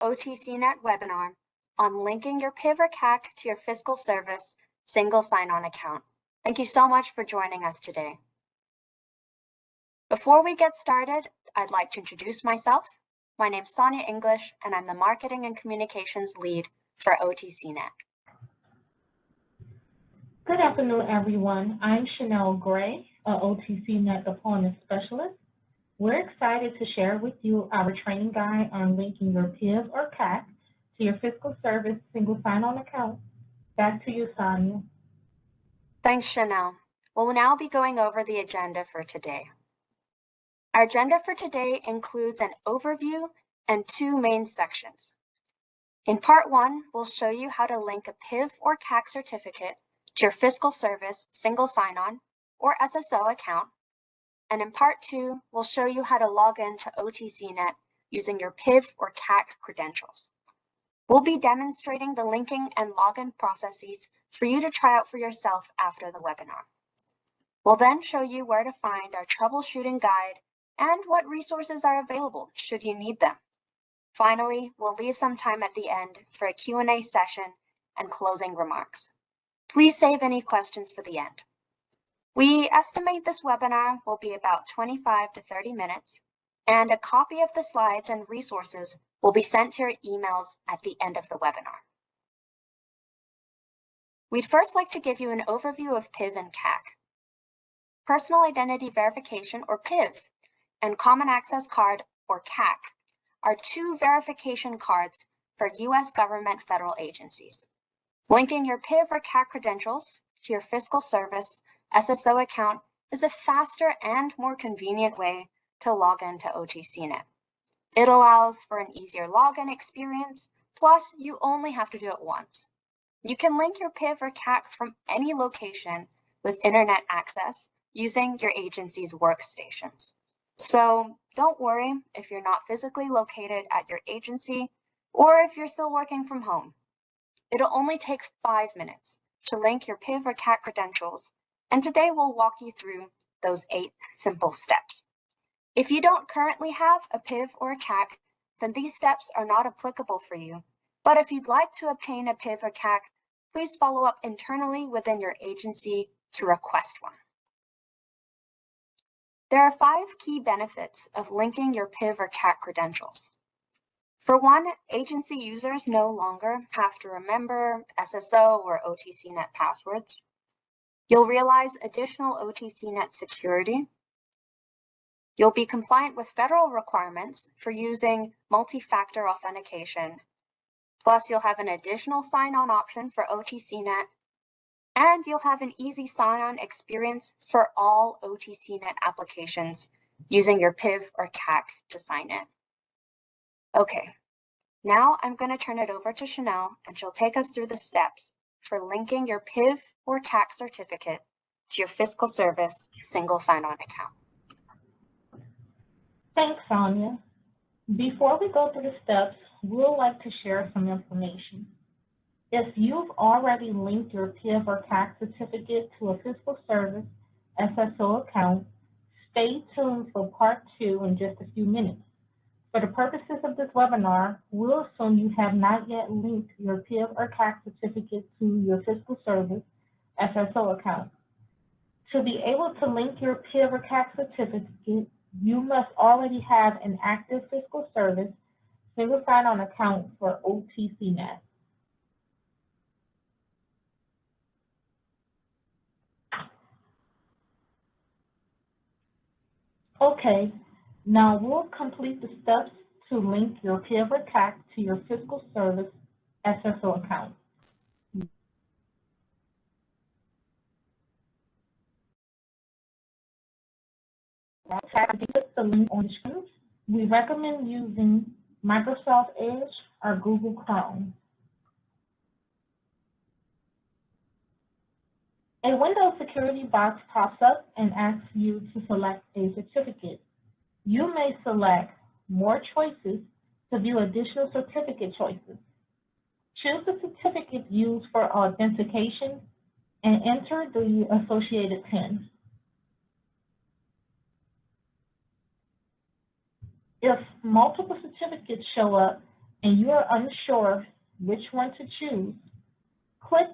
OTCnet webinar on linking your PIV or CAC to your Fiscal Service single sign-on account. Thank you so much for joining us today. Before we get started, I'd like to introduce myself. My name's Sonia English, and I'm the Marketing and Communications Lead for OTCnet. Good afternoon, everyone. I'm Chanel Gray, a OTCnet Deployment Specialist. We're excited to share with you our training guide on linking your PIV or CAC to your Fiscal Service single sign-on account. Back to you, Sonia. Thanks, Chanel. We'll now be going over the agenda for today. Our agenda for today includes an overview and two main sections. In part one, we'll show you how to link a PIV or CAC certificate to your Fiscal Service single sign-on or SSO account. And in part two, we'll show you how to log in to OTCnet using your PIV or CAC credentials. We'll be demonstrating the linking and login processes for you to try out for yourself after the webinar. We'll then show you where to find our troubleshooting guide and what resources are available should you need them. Finally, we'll leave some time at the end for a Q&A session and closing remarks. Please save any questions for the end. We estimate this webinar will be about 25 to 30 minutes, and a copy of the slides and resources will be sent to your emails at the end of the webinar. We'd first like to give you an overview of PIV and CAC. Personal Identity Verification, or PIV, and Common Access Card, or CAC, are two verification cards for U.S. government federal agencies. Linking your PIV or CAC credentials to your Fiscal Service SSO account is a faster and more convenient way to log into OTCnet. It allows for an easier login experience, plus you only have to do it once. You can link your PIV or CAC from any location with internet access using your agency's workstations. So don't worry if you're not physically located at your agency or if you're still working from home. It'll only take 5 minutes to link your PIV or CAC credentials, and today we'll walk you through those 8 simple steps. If you don't currently have a PIV or a CAC, then these steps are not applicable for you. But if you'd like to obtain a PIV or CAC, please follow up internally within your agency to request one. There are 5 key benefits of linking your PIV or CAC credentials. For one, agency users no longer have to remember SSO or OTCnet passwords. You'll realize additional OTCnet security. You'll be compliant with federal requirements for using multi-factor authentication. Plus, you'll have an additional sign-on option for OTCnet, and you'll have an easy sign-on experience for all OTCnet applications using your PIV or CAC to sign in. Okay, now I'm going to turn it over to Chanel, and she'll take us through the steps for linking your PIV or CAC certificate to your Fiscal Service single sign-on account. Thanks, Sonia. Before we go through the steps, we'd like to share some information. If you've already linked your PIV or CAC certificate to a Fiscal Service SSO account, stay tuned for part 2 in just a few minutes. For the purposes of this webinar, we'll assume you have not yet linked your PIV or CAC certificate to your Fiscal Service SSO account. To be able to link your PIV or CAC certificate, you must already have an active Fiscal Service single sign-on account for OTCnet. Okay, now we'll complete the steps to link your PIV or CAC to your Fiscal Service SSO account. Click the link on the screen. We recommend using Microsoft Edge or Google Chrome. A Windows security box pops up and asks you to select a certificate. You may select more choices to view additional certificate choices. Choose the certificate used for authentication and enter the associated PIN. If multiple certificates show up, and you are unsure which one to choose, click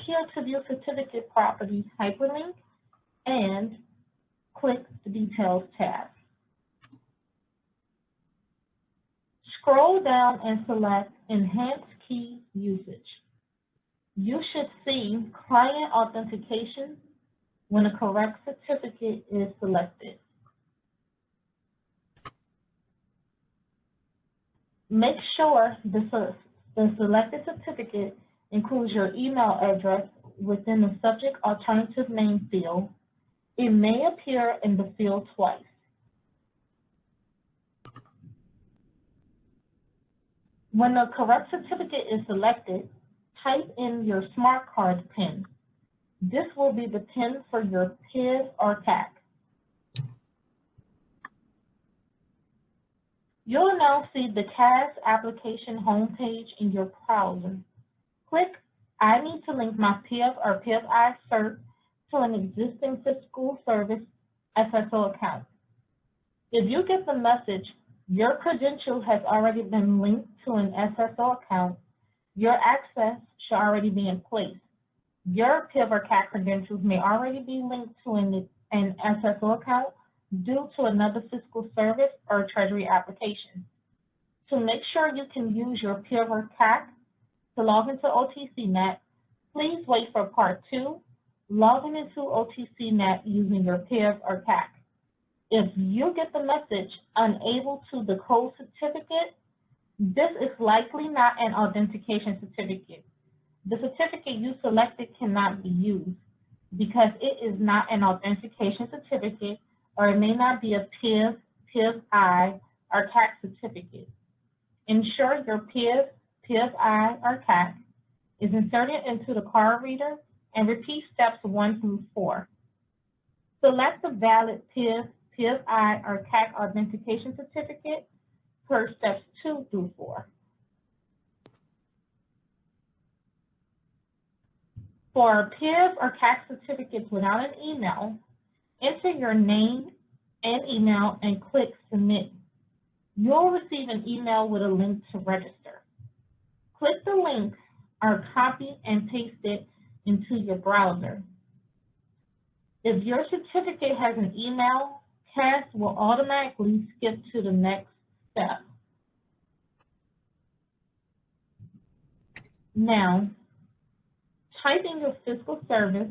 here to view certificate properties hyperlink and click the Details tab. Scroll down and select Enhanced Key Usage. You should see Client Authentication when a correct certificate is selected. Make sure the selected certificate includes your email address within the subject alternative name field. It may appear in the field twice. When the correct certificate is selected, type in your smart card PIN. This will be the PIN for your PIV or CAC. You'll now see the CAS application homepage in your browser. Click I need to link my PIV or PIV-I cert to an existing Fiscal Service SSO account. If you get the message, your credential has already been linked to an SSO account, your access should already be in place. Your PIV or CAC credentials may already be linked to an SSO account due to another Fiscal Service or Treasury application. To make sure you can use your PIV or CAC to log into OTCnet, please wait for Part 2, logging into OTCnet using your PIV or CAC. If you get the message, unable to decode certificate, this is likely not an authentication certificate. The certificate you selected cannot be used because it is not an authentication certificate, or it may not be a PIV, PIV-I, or CAC certificate. Ensure your PIV, PIV-I, or CAC is inserted into the card reader and repeat steps 1 through 4. Select the valid PIV, PIV-I, or CAC authentication certificate per steps 2 through 4. For PIV or CAC certificates without an email, enter your name and email and click Submit. You'll receive an email with a link to register. Click the link or copy and paste it into your browser. If your certificate has an email, CAS will automatically skip to the next step. Now, type in your Fiscal Service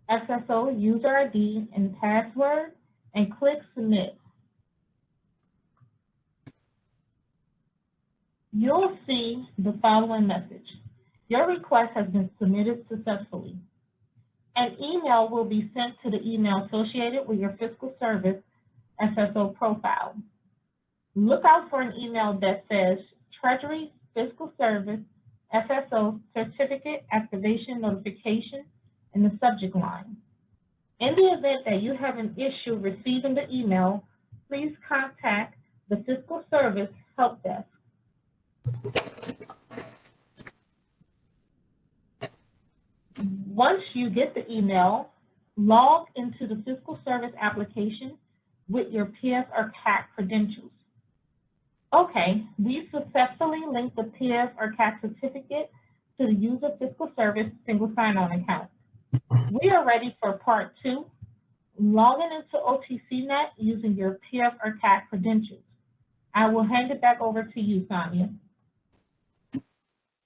SSO user ID and password and click Submit. You'll see the following message. Your request has been submitted successfully. An email will be sent to the email associated with your Fiscal Service SSO profile. Look out for an email that says Treasury Fiscal Service SSO Certificate Activation Notification in the subject line. In the event that you have an issue receiving the email, please contact the Fiscal Service Help Desk. Once you get the email, log into the Fiscal Service application with your PIV or CAC credentials. Okay, we successfully linked the PIV or CAC certificate to the user Fiscal Service single sign-on account. We are ready for Part 2, logging into OTCnet using your PIV or CAC credentials. I will hand it back over to you, Sonia.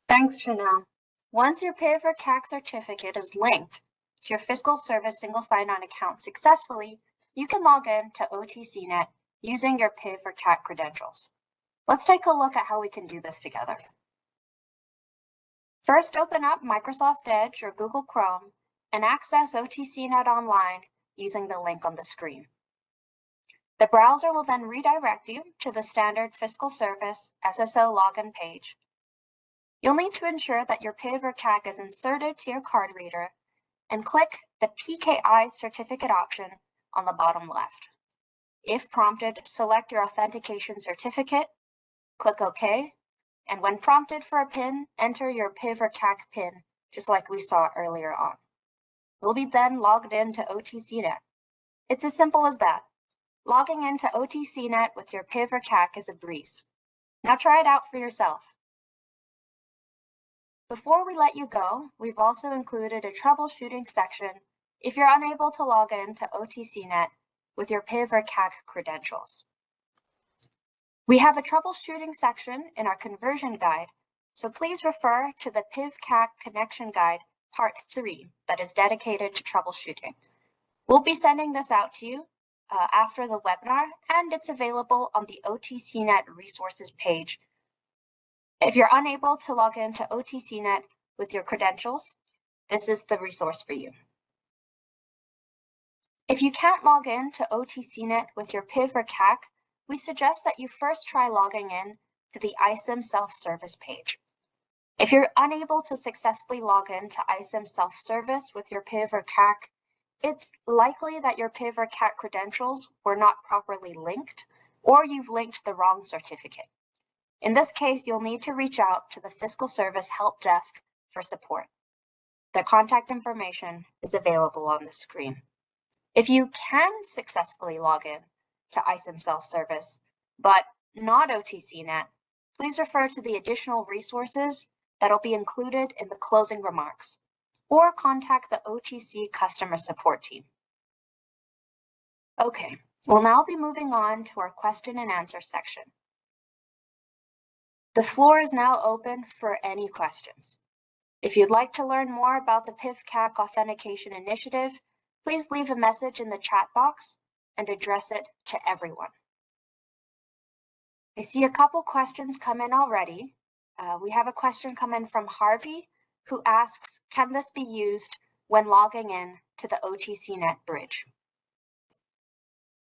Thanks, Chanel. Once your PIV or CAC certificate is linked to your Fiscal Service single sign-on account successfully, you can log in to OTCnet using your PIV or CAC credentials. Let's take a look at how we can do this together. First, open up Microsoft Edge or Google Chrome and access OTCnet online using the link on the screen. The browser will then redirect you to the standard Fiscal Service SSO login page. You'll need to ensure that your PIV or CAC is inserted to your card reader and click the PKI certificate option on the bottom left. If prompted, select your authentication certificate, click OK, and when prompted for a PIN, enter your PIV or CAC PIN, just like we saw earlier on. You'll be then logged into OTCnet. It's as simple as that. Logging into OTCnet with your PIV or CAC is a breeze. Now try it out for yourself. Before we let you go, we've also included a troubleshooting section if you're unable to log in to OTCnet with your PIV or CAC credentials. We have a troubleshooting section in our conversion guide, so please refer to the PIV-CAC Connection Guide Part 3 that is dedicated to troubleshooting. We'll be sending this out to you after the webinar, and it's available on the OTCnet resources page. If you're unable to log into OTCnet with your credentials, this is the resource for you. If you can't log in to OTCnet with your PIV or CAC, we suggest that you first try logging in to the ISIM self-service page. If you're unable to successfully log in to ISIM self-service with your PIV or CAC, it's likely that your PIV or CAC credentials were not properly linked, or you've linked the wrong certificate. In this case, you'll need to reach out to the Fiscal Service Help Desk for support. The contact information is available on the screen. If you can successfully log in to ISIM self-service, but not OTCnet, please refer to the additional resources that'll be included in the closing remarks, or contact the OTC customer support team. Okay, we'll now be moving on to our question and answer section. The floor is now open for any questions. If you'd like to learn more about the PIV-CAC Authentication Initiative, please leave a message in the chat box and address it to everyone. I see a couple questions come in already. We have a question come in from Harvey, who asks, can this be used when logging in to the OTCnet bridge?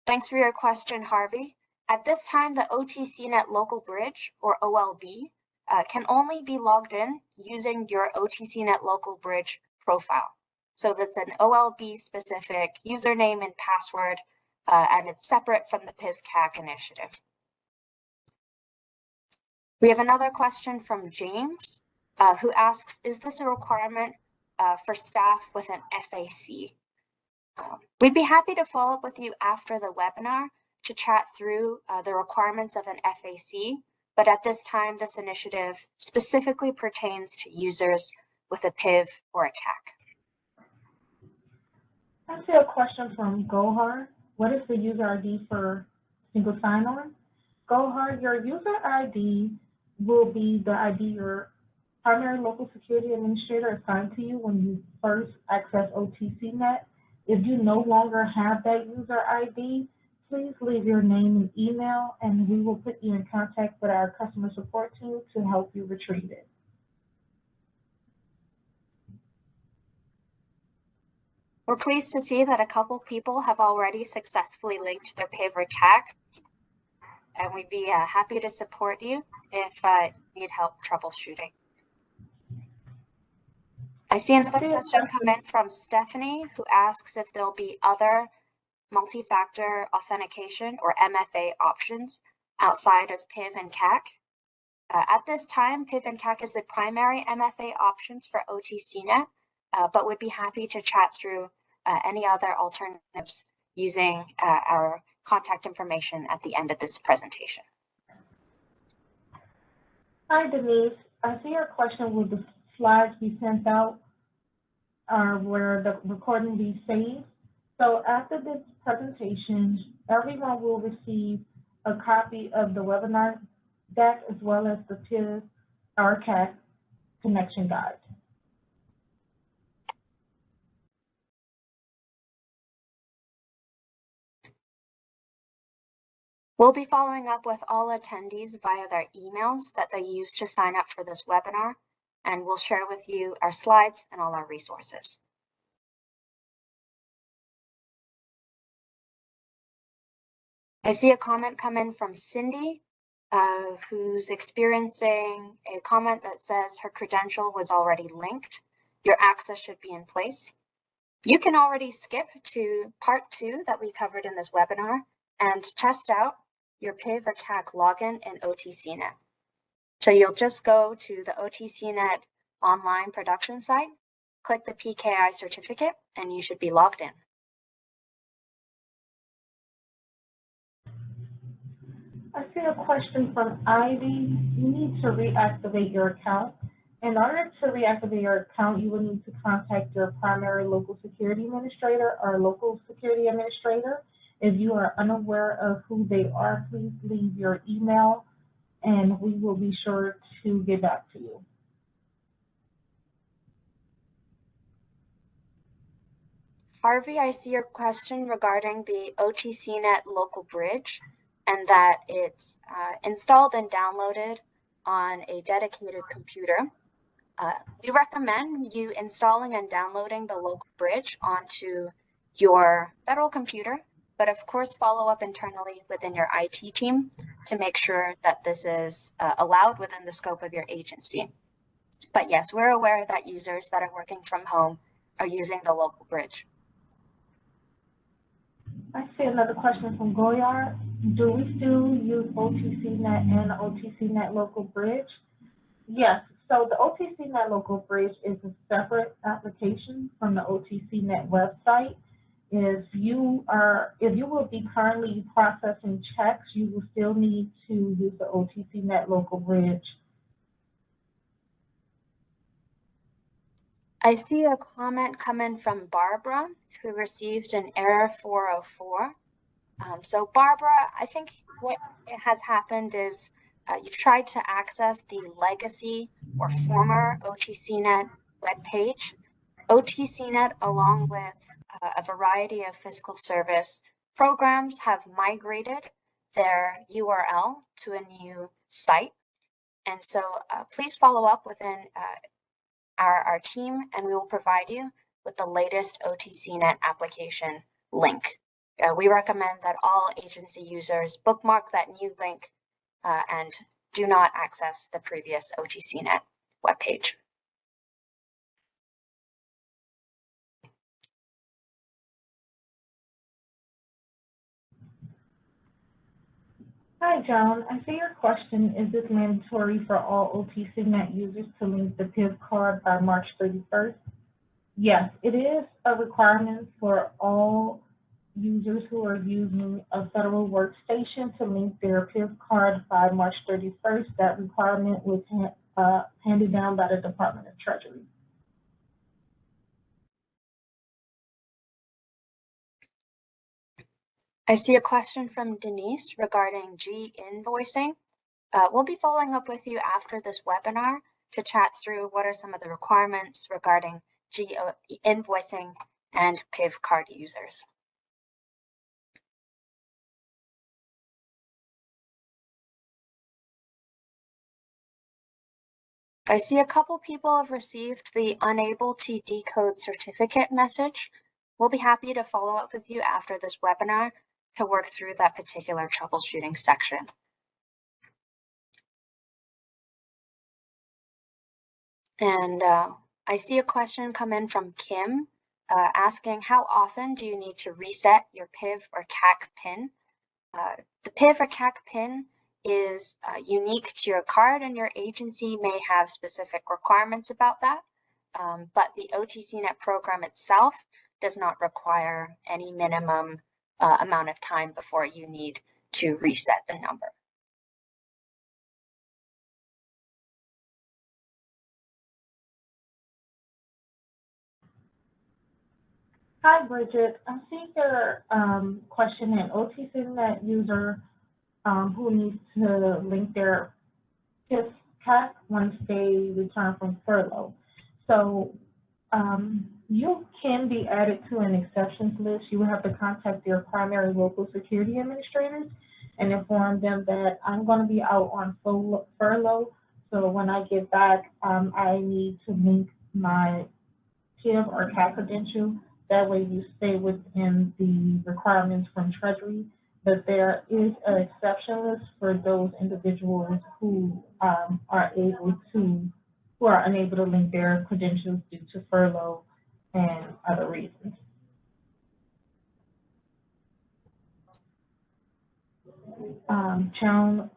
Thanks for your question, Harvey. At this time, the OTCnet local bridge, or OLB, can only be logged in using your OTCnet local bridge profile. So that's an OLB specific username and password, and it's separate from the PIV-CAC initiative. We have another question from James, who asks, is this a requirement for staff with an FAC? We'd be happy to follow up with you after the webinar to chat through the requirements of an FAC, but at this time, this initiative specifically pertains to users with a PIV or a CAC. I see a question from Gohar. What is the user ID for single sign-on? Gohar, your user ID will be the ID your primary local security administrator assigned to you when you first access OTCnet. If you no longer have that user ID, please leave your name and email, and we will put you in contact with our customer support team to help you retrieve it. We're pleased to see that a couple people have already successfully linked their PIV or CAC, and we'd be happy to support you if you need help troubleshooting. I see another question come in from Stephanie, who asks if there'll be other multi-factor authentication or MFA options outside of PIV and CAC. At this time, PIV and CAC is the primary MFA options for OTCnet, but would be happy to chat through any other alternatives using our contact information at the end of this presentation. Hi, Denise. I see your question with the slides we sent out where the recording be saved. So after this presentation, everyone will receive a copy of the webinar deck as well as the PIV or CAC connection guide. We'll be following up with all attendees via their emails that they used to sign up for this webinar, and we'll share with you our slides and all our resources. I see a comment come in from Cindy, who's experiencing a comment that says her credential was already linked. Your access should be in place. You can already skip to part 2 that we covered in this webinar and test out your PIV or CAC login in OTCnet. So you'll just go to the OTCnet online production site, click the PKI certificate, and you should be logged in. I see a question from Ivy. You need to reactivate your account. In order to reactivate your account, you will need to contact your primary local security administrator or local security administrator. If you are unaware of who they are, please leave your email and we will be sure to get back to you. Harvey, I see your question regarding the OTCnet local bridge and that it's installed and downloaded on a dedicated computer. We recommend you installing and downloading the local bridge onto your federal computer, but of course follow up internally within your IT team to make sure that this is allowed within the scope of your agency. But yes, we're aware that users that are working from home are using the local bridge. I see another question from Goyard. Do we still use OTCnet and OTCnet local bridge? Yes. So the OTCnet local bridge is a separate application from the OTCnet website. If you will be currently processing checks, you will still need to use the OTCnet local bridge. I see a comment coming from Barbara, who received an error 404. So Barbara, I think what has happened is you've tried to access the legacy or former OTCnet webpage. OTCnet, along with a variety of fiscal service programs, have migrated their URL to a new site. And so please follow up within our team, and we will provide you with the latest OTCnet application link. We recommend that all agency users bookmark that new link and do not access the previous OTCnet webpage. Hi, Joan. I see your question. Is it mandatory for all OTCnet users to link the PIV card by March 31st? Yes, it is a requirement for all users who are using a federal workstation to link their PIV card by March 31st. That requirement was handed down by the Department of Treasury. I see a question from Denise regarding G-invoicing. We'll be following up with you after this webinar to chat through what are some of the requirements regarding G-invoicing and PIV card users. I see a couple people have received the unable to decode certificate message. We'll be happy to follow up with you after this webinar to work through that particular troubleshooting section. And I see a question come in from Kim asking, how often do you need to reset your PIV or CAC PIN? The PIV or CAC PIN is unique to your card, and your agency may have specific requirements about that. But the OTCnet program itself does not require any minimum amount of time before you need to reset the number. Hi, Bridget. I see your question an OTCnet user who needs to link their PIV CAC once they return from furlough. So you can be added to an exceptions list. You will have to contact your primary local security administrators and inform them that I'm going to be out on furlough. So when I get back, I need to link my PIV or CAC credential. That way you stay within the requirements from Treasury. But there is an exception list for those individuals who are unable to link their credentials due to furlough and other reasons. Joan,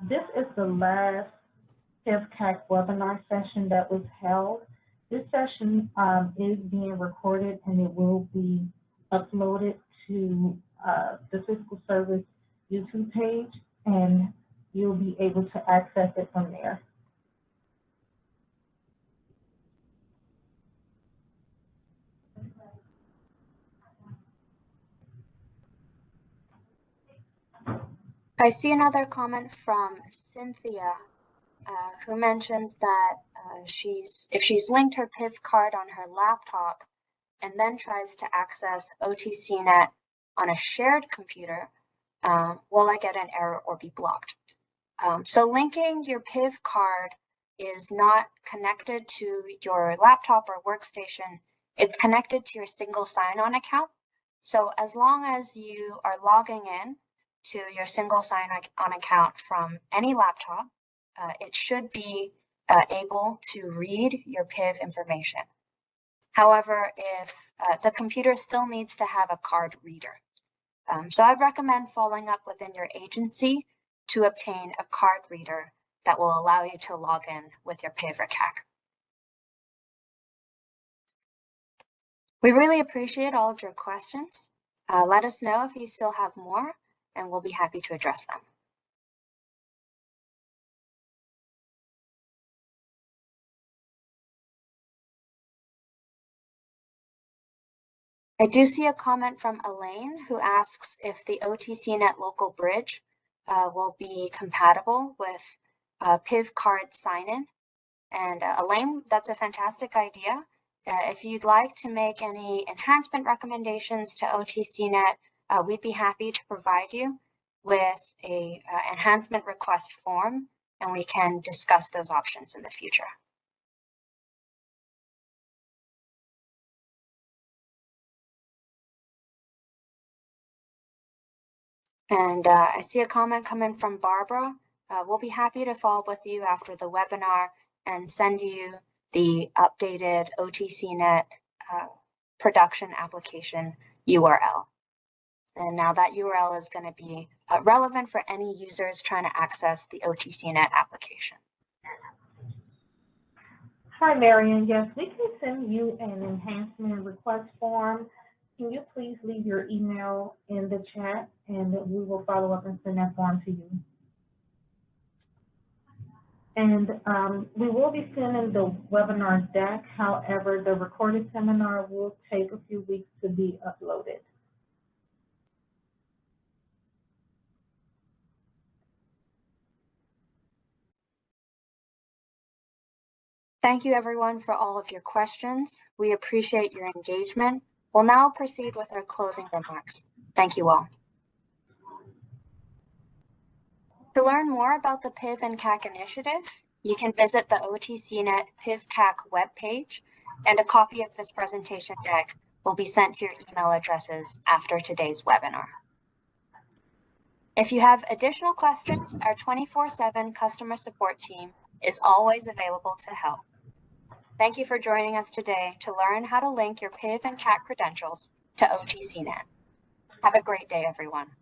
this is the last PIV-CAC webinar session that was held. This session is being recorded and it will be uploaded to the Fiscal Service YouTube page. and you'll be able to access it from there. I see another comment from Cynthia, who mentions that if she's linked her PIV card on her laptop and then tries to access OTCnet on a shared computer, will I get an error or be blocked? So linking your PIV card is not connected to your laptop or workstation. It's connected to your single sign-on account. So as long as you are logging in to your single sign-on account from any laptop, it should be able to read your PIV information. However, if the computer still needs to have a card reader. So I'd recommend following up within your agency to obtain a card reader that will allow you to log in with your PIV or CAC. We really appreciate all of your questions. Let us know if you still have more, and we'll be happy to address them. I do see a comment from Elaine, who asks if the OTCnet local bridge will be compatible with PIV card sign-in. And Elaine, that's a fantastic idea. If you'd like to make any enhancement recommendations to OTCnet, we'd be happy to provide you with a enhancement request form, and we can discuss those options in the future. And I see a comment coming from Barbara. We'll be happy to follow up with you after the webinar and send you the updated OTCnet production application URL. And now that URL is going to be relevant for any users trying to access the OTCnet application. Hi, Marion. Yes, we can send you an enhancement request form. Can you please leave your email in the chat, and we will follow up and send that form to you. And we will be sending the webinar deck. However, the recorded seminar will take a few weeks to be uploaded. Thank you, everyone, for all of your questions. We appreciate your engagement. We'll now proceed with our closing remarks. Thank you all. To learn more about the PIV and CAC initiative, you can visit the OTCnet PIV CAC webpage, and a copy of this presentation deck will be sent to your email addresses after today's webinar. If you have additional questions, our 24/7 customer support team is always available to help. Thank you for joining us today to learn how to link your PIV and CAC credentials to OTCnet. Have a great day, everyone.